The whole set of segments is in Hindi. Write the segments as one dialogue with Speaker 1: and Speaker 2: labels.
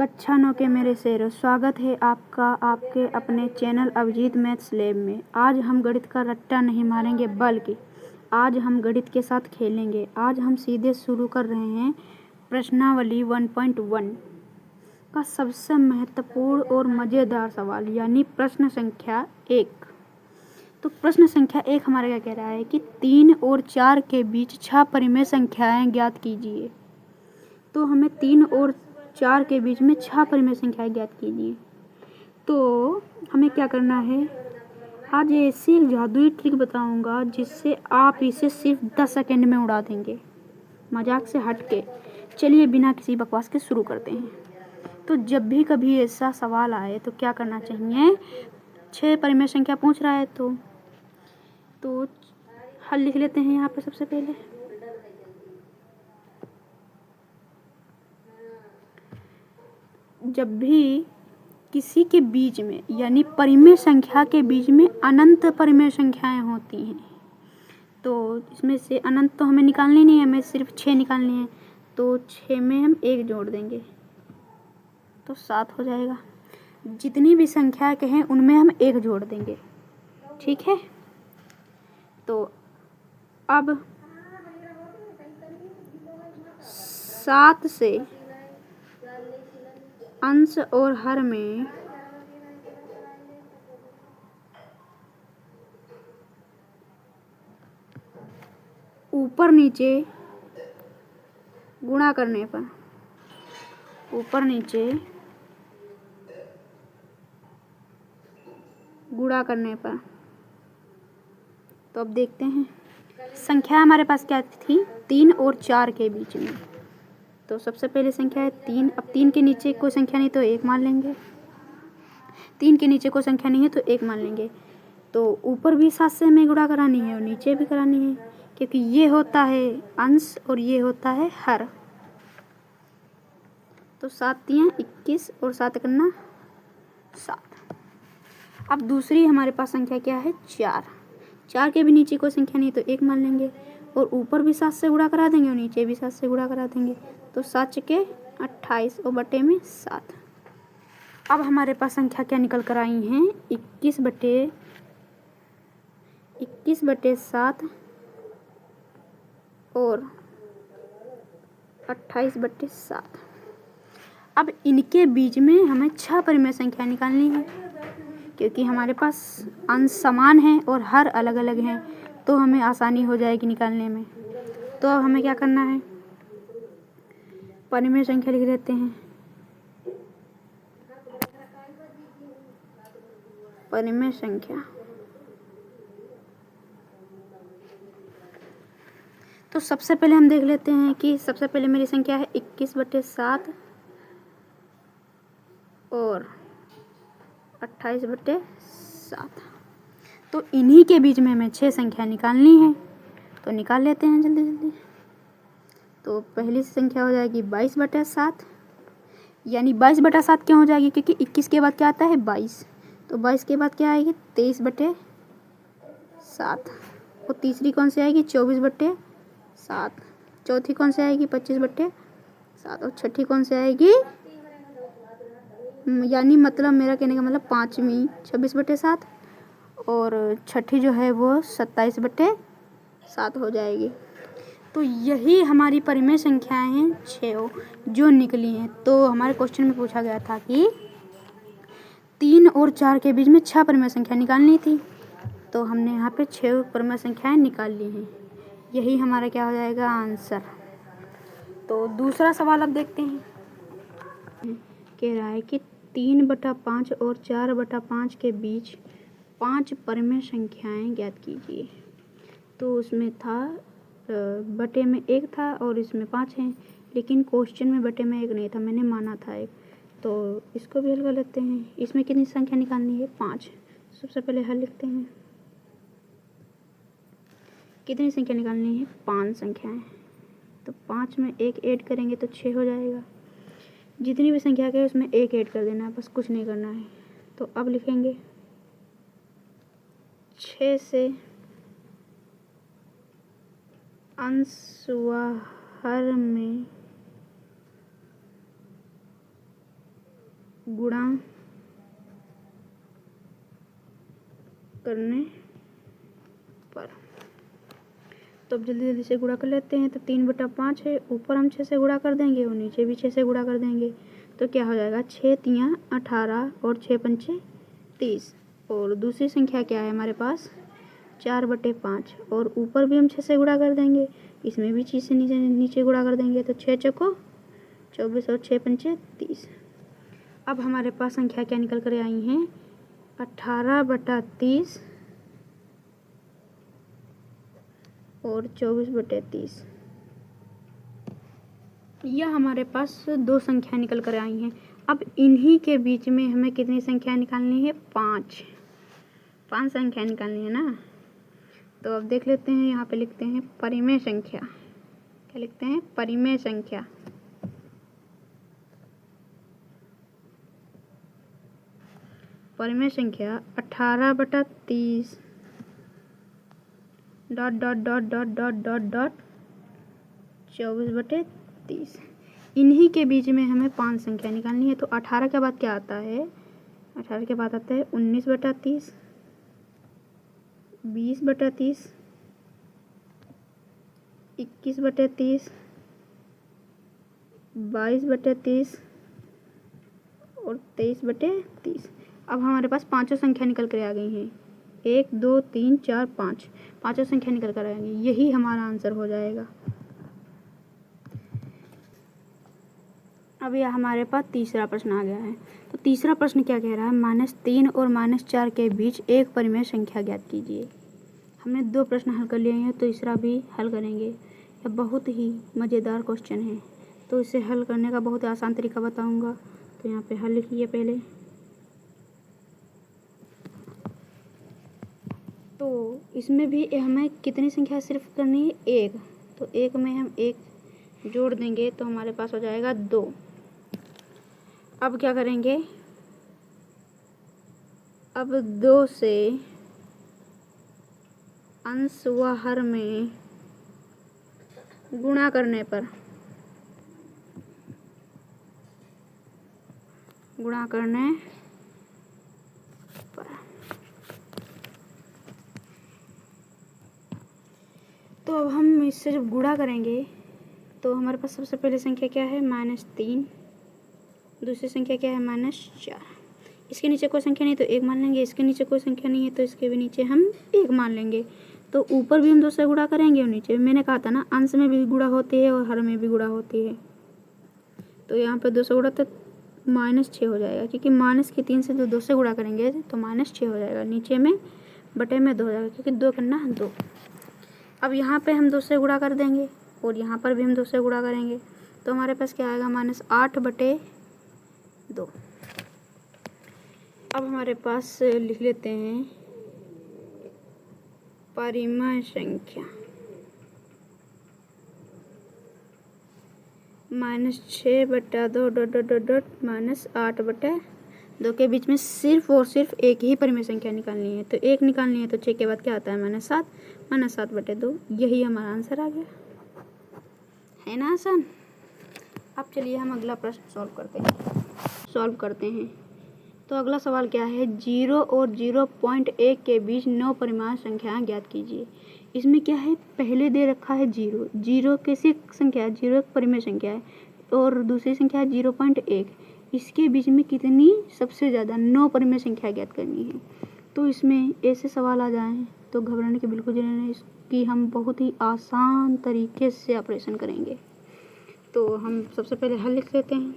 Speaker 1: कक्षा 9 के मेरे शेरों, स्वागत है आपका आपके अपने चैनल अभिजीत मैथ्स लैब में। आज हम गणित का रट्टा नहीं मारेंगे, बल्कि आज हम गणित के साथ खेलेंगे। आज हम सीधे शुरू कर रहे हैं प्रश्नावली 1.1 का सबसे महत्वपूर्ण और मज़ेदार सवाल, यानी प्रश्न संख्या 1। तो प्रश्न संख्या 1 हमारा क्या कह रहा है कि 3 और 4 के बीच 6 परिमेय संख्याएं ज्ञात कीजिए। तो हमें 3 और 4 के बीच में 6 परिमेय संख्याएं ज्ञात कीजिए। तो हमें क्या करना है, आज ऐसी एक जादुई ट्रिक बताऊंगा जिससे आप इसे सिर्फ 10 सेकंड में उड़ा देंगे, मजाक से हट के। चलिए बिना किसी बकवास के शुरू करते हैं। तो जब भी कभी ऐसा सवाल आए तो क्या करना चाहिए, 6 परिमेय संख्या पूछ रहा है तो हल लिख लेते हैं यहाँ पे। सबसे पहले जब भी किसी के बीच में यानी परिमेय संख्या के बीच में अनंत परिमेय संख्याएं होती हैं, तो इसमें से अनंत तो हमें निकालनी नहीं है, हमें सिर्फ 6 निकालनी है। तो 6 में हम 1 जोड़ देंगे तो 7 हो जाएगा। जितनी भी संख्या कहें उनमें हम 1 जोड़ देंगे, ठीक है। तो अब 7 से अंश और हर में ऊपर नीचे गुणा करने पर तो अब देखते हैं संख्या हमारे पास क्या थी, 3 और 4 के बीच में। तो सबसे पहले संख्या है 3। अब 3 के नीचे कोई संख्या नहीं तो 1 मान लेंगे। 3 के नीचे कोई संख्या नहीं है तो 1 मान लेंगे। तो ऊपर भी 7 से हमें गुणा करानी है और नीचे भी करानी है, क्योंकि ये होता है अंश और ये होता है हर। तो 7 तियां 21 और 7 करना 7। अब दूसरी हमारे पास संख्या क्या है, 4। 4 के भी नीचे कोई संख्या नहीं तो 1 मान लेंगे और ऊपर भी 7 से गुणा करा देंगे और नीचे भी 7 से गुणा करा देंगे। तो 7 चके 28 और बटे में 7। अब हमारे पास संख्या क्या निकल कर आई हैं, 21 बटे 7 और 28 बटे 7। अब इनके बीच में हमें 6 परिमेय संख्या निकालनी है, क्योंकि हमारे पास अंश समान हैं और हर अलग अलग हैं, तो हमें आसानी हो जाएगी निकालने में। तो अब हमें क्या करना है, परिमेय संख्या लिख देते हैं। परिमेय संख्या, तो सबसे पहले हम देख लेते हैं कि सबसे पहले मेरी संख्या है 21 बटे 7 और 28 बटे 7। तो इन्हीं के बीच में हमें 6 संख्या निकालनी है, तो निकाल लेते हैं जल्दी जल्दी। तो पहली संख्या हो जाएगी 22 बटे 7, यानी 22 बटा 7 क्यों हो जाएगी, क्योंकि 21 के बाद क्या आता है 22। तो 22 के बाद क्या आएगी 23 बटे 7। और तीसरी कौन सी आएगी 24 बटे 7। चौथी कौन सी आएगी 25 बटे 7। और छठी कौन सी आएगी, यानी मतलब मेरा कहने का मतलब पाँचवीं 26 बटे 7 और छठी जो है वो 27 बटे 7 हो जाएगी। तो यही हमारी परिमेय संख्याएं हैं 6 जो निकली हैं। तो हमारे क्वेश्चन में पूछा गया था कि 3 और 4 के बीच में 6 परिमेय संख्या निकालनी थी, तो हमने यहाँ पे 6 परिमेय संख्याएं निकाल ली हैं। यही हमारा क्या हो जाएगा आंसर। तो दूसरा सवाल अब देखते हैं। कह रहा है कि 3/5 और 4/5 के बीच 5 परिमेय संख्याएं ज्ञात कीजिए। तो उसमें था बटे में 1 था और इसमें 5 हैं, लेकिन क्वेश्चन में बटे में 1 नहीं था, मैंने माना था 1। तो इसको भी हल कर लेते हैं। इसमें कितनी संख्या निकालनी है 5। सबसे पहले हल लिखते हैं। कितनी संख्या निकालनी है 5 संख्याएं। तो 5 में 1 ऐड करेंगे तो 6 हो जाएगा। जितनी भी संख्या है उसमें 1 ऐड कर देना है, बस कुछ नहीं करना है। तो अब लिखेंगे 6 से अंश व हर में गुणा करने पर। तो अब जल्दी जल्दी से गुणा कर लेते हैं। तो 3/5 है, ऊपर हम 6 से गुणा कर देंगे और नीचे भी 6 से गुणा कर देंगे। तो क्या हो जाएगा, 6 तियाँ 18 और 6 पंचे 30। और दूसरी संख्या क्या है हमारे पास, 4/5 और ऊपर भी हम 6 से गुणा कर देंगे, इसमें भी 6 से नीचे गुणा कर देंगे। तो 6 चौको 24 और 6 पंचे 30। अब हमारे पास संख्या क्या निकल कर आई हैं, 18/30 और 24/30। यह हमारे पास दो संख्या निकल कर आई हैं। अब इन्हीं के बीच में हमें कितनी संख्या निकालनी है, 5 संख्या निकालनी है ना। तो अब देख लेते हैं, यहाँ पे लिखते हैं परिमेय संख्या। क्या लिखते हैं, परिमेय संख्या। परिमेय संख्या 18/30 dot dot dot dot dot dot dot 24/30। इन्हीं के बीच में हमें 5 संख्या निकालनी है। तो 18 के बाद क्या आता है, 18 के बाद आता है 19/30, 20/30, 21/30, 22/30 और 23/30। अब हमारे पास पांचों संख्या निकल कर आ गई हैं, 1 2 3 4 5, पांचों संख्या निकल कर आएंगी। यही हमारा आंसर हो जाएगा। अब यह हमारे पास तीसरा प्रश्न आ गया है। तो तीसरा प्रश्न क्या कह रहा है, -3 और -4 के बीच एक परिमेय संख्या ज्ञात कीजिए। हमने 2 प्रश्न हल कर लिए हैं, तो तीसरा भी हल करेंगे। यह बहुत ही मज़ेदार क्वेश्चन है, तो इसे हल करने का बहुत ही आसान तरीका बताऊंगा। तो यहाँ पे हल लिखिए पहले। तो इसमें भी हमें कितनी संख्या सिर्फ करनी है, 1। तो 1 में हम 1 जोड़ देंगे तो हमारे पास हो जाएगा 2। अब क्या करेंगे, अब 2 से अंश व हर में गुणा करने पर, तो अब हम इससे जब गुणा करेंगे तो हमारे पास सबसे पहले संख्या क्या है, -3। दूसरी संख्या क्या है, -4। इसके नीचे कोई संख्या नहीं तो 1 मान लेंगे, इसके नीचे कोई संख्या नहीं है तो इसके भी नीचे हम 1 मान लेंगे। तो ऊपर भी हम 2 से गुणा करेंगे और नीचे भी। मैंने कहा था ना, अंश में भी गुणा होती है और हर में भी गुणा होती है। तो यहाँ पे 2 से गुणा तो -6 हो जाएगा, क्योंकि -3 से जो 2 से गुणा करेंगे तो -6 हो जाएगा। नीचे में बटे में 2 हो जाएगा, क्योंकि 2 करना 2। अब यहाँ पे हम 2 से गुणा कर देंगे और यहाँ पर भी हम 2 से गुणा करेंगे तो हमारे पास क्या आएगा, -8/2। अब हमारे पास लिख लेते हैं परिमेय संख्या। -6/2 डॉट डॉट डॉट डॉट -8/2 के बीच में सिर्फ और सिर्फ एक ही परिमेय संख्या निकालनी है। तो 1 निकालनी है तो 6 के बाद क्या आता है, -7, -7/2। यही हमारा आंसर आ गया, है ना आसान। अब चलिए हम अगला प्रश्न सॉल्व करते हैं। तो अगला सवाल क्या है, 0 और 0.1 के बीच 9 परिमेय संख्याएं ज्ञात कीजिए। इसमें क्या है, पहले दे रखा है 0। 0 कैसी संख्या है, 0 एक परिमेय संख्या है और दूसरी संख्या है 0.1। इसके बीच में कितनी सबसे ज़्यादा 9 परिमेय संख्या ज्ञात करनी है। तो इसमें ऐसे सवाल आ जाएं तो घबराने की बिल्कुल जरूरत नहीं, इसकी हम बहुत ही आसान तरीके से ऑपरेशन करेंगे। तो हम सबसे पहले हल लिख लेते हैं।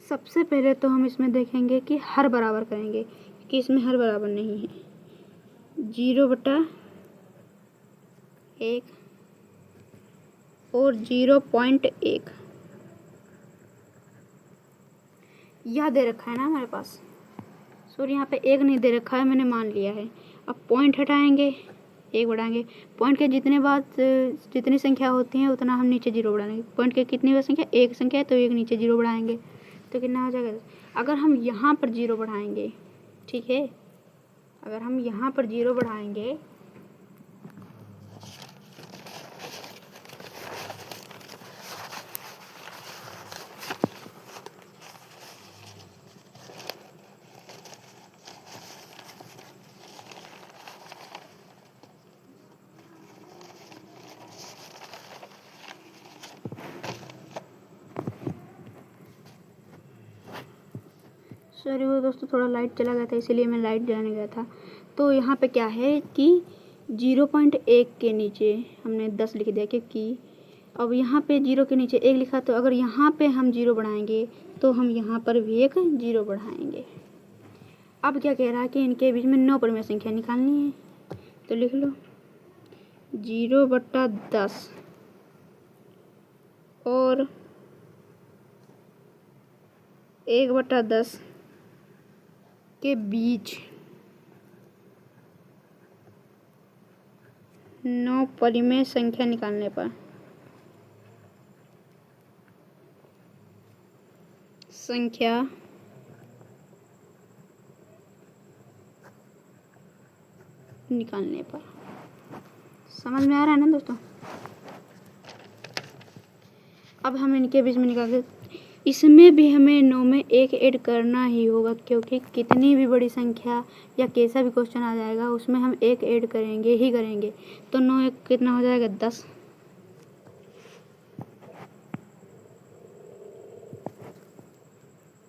Speaker 1: सबसे पहले तो हम इसमें देखेंगे कि हर बराबर करेंगे, कि इसमें हर बराबर नहीं है। 0/1 और 0.1 यह दे रखा है ना हमारे पास। सॉरी, यहाँ पे 1 नहीं दे रखा है, मैंने मान लिया है। अब पॉइंट हटाएंगे, 1 बढ़ाएंगे। पॉइंट के जितने बाद जितनी संख्या होती है उतना हम नीचे 0 बढ़ाएंगे। पॉइंट के कितनी बार संख्या, 1 संख्या है तो 1 नीचे 0 बढ़ाएंगे तो कितना हो जाएगा। अगर हम यहाँ पर 0 बढ़ाएंगे, ठीक है, अगर हम यहाँ पर 0 बढ़ाएंगे सॉरी वो दोस्तों, थोड़ा लाइट चला गया था इसलिए मैं लाइट जलाने गया था। तो यहाँ पे क्या है कि 0.1 के नीचे हमने 10 लिख दिया, क्योंकि अब यहाँ पे 0 के नीचे 1 लिखा, तो अगर यहाँ पे हम 0 बढ़ाएंगे तो हम यहाँ पर भी एक 0 बढ़ाएंगे। अब क्या कह रहा है कि इनके बीच में 9 परिमेय संख्या निकालनी है, तो लिख लो 0/10 और 1/10 के बीच 9 परिमेय संख्या निकालने पर समझ में आ रहा है ना दोस्तों। अब हम इनके बीच में निकाल, इसमें भी हमें 9 में 1 ऐड करना ही होगा, क्योंकि कितनी भी बड़ी संख्या या कैसा भी क्वेश्चन आ जाएगा उसमें हम 1 ऐड करेंगे ही करेंगे। तो 9 1 कितना हो जाएगा 10।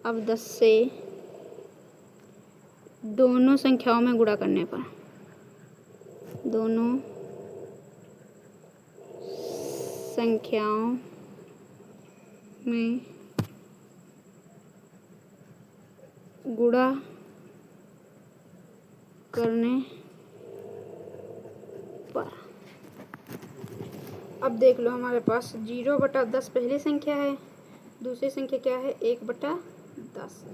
Speaker 1: अब 10 से दोनों संख्याओं में गुणा करने पर, दोनों संख्याओं में गुणा करने पर, अब देख लो हमारे पास 0/10 पहली संख्या है, दूसरी संख्या क्या है 1/10।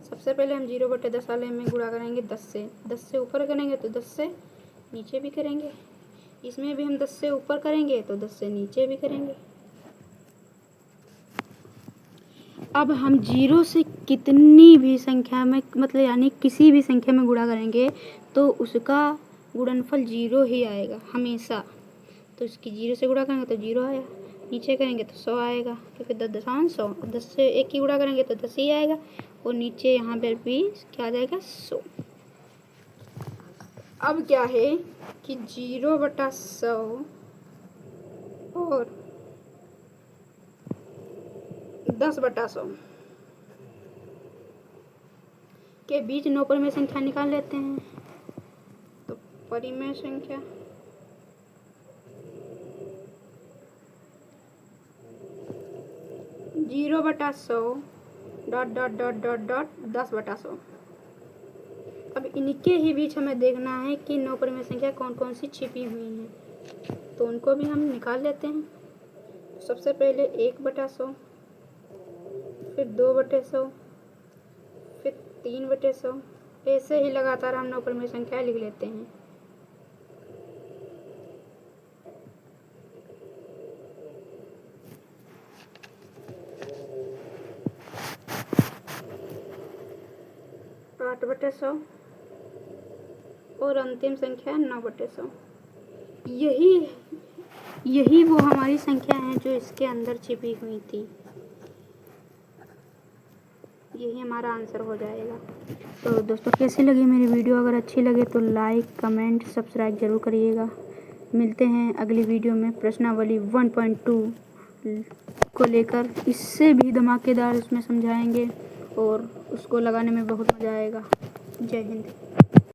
Speaker 1: सबसे पहले हम 0/10 वाले में गुणा करेंगे 10 से, 10 से ऊपर करेंगे तो 10 से नीचे भी करेंगे, इसमें भी हम 10 से ऊपर करेंगे तो 10 से नीचे भी करेंगे। अब हम 0 से कितनी भी संख्या में, मतलब यानी किसी भी संख्या में गुणा करेंगे तो उसका गुणनफल 0 ही आएगा हमेशा। तो इसकी 0 से गुणा करेंगे तो 0 आया, नीचे करेंगे तो 100 आएगा, क्योंकि 10 दशांश 100, 10 से 1 की गुणा करेंगे तो 10 ही आएगा, और नीचे यहाँ पर भी क्या आ जाएगा 100। अब क्या है कि 0/100 और 10/100 के बीच 9 परिमेय संख्या निकाल लेते हैं। तो परिमेय संख्या 0/100 ... 10/100। अब इनके ही बीच हमें देखना है कि 9 परिमेय संख्या कौन कौन सी छिपी हुई हैं, तो उनको भी हम निकाल लेते हैं। सबसे पहले 1/100, फिर 2/100, फिर 3/100, ऐसे ही लगातार हम 9 परिमेय संख्या लिख लेते हैं। आठ 8/100 और अंतिम संख्या 9/100। यही वो हमारी संख्या है जो इसके अंदर छिपी हुई थी। यही हमारा आंसर हो जाएगा। तो दोस्तों कैसी लगी मेरी वीडियो? अगर अच्छी लगे तो लाइक कमेंट सब्सक्राइब ज़रूर करिएगा। मिलते हैं अगली वीडियो में प्रश्नावली 1.2 को लेकर। इससे भी धमाकेदार उसमें समझाएंगे और उसको लगाने में बहुत मज़ा आएगा। जय हिंद।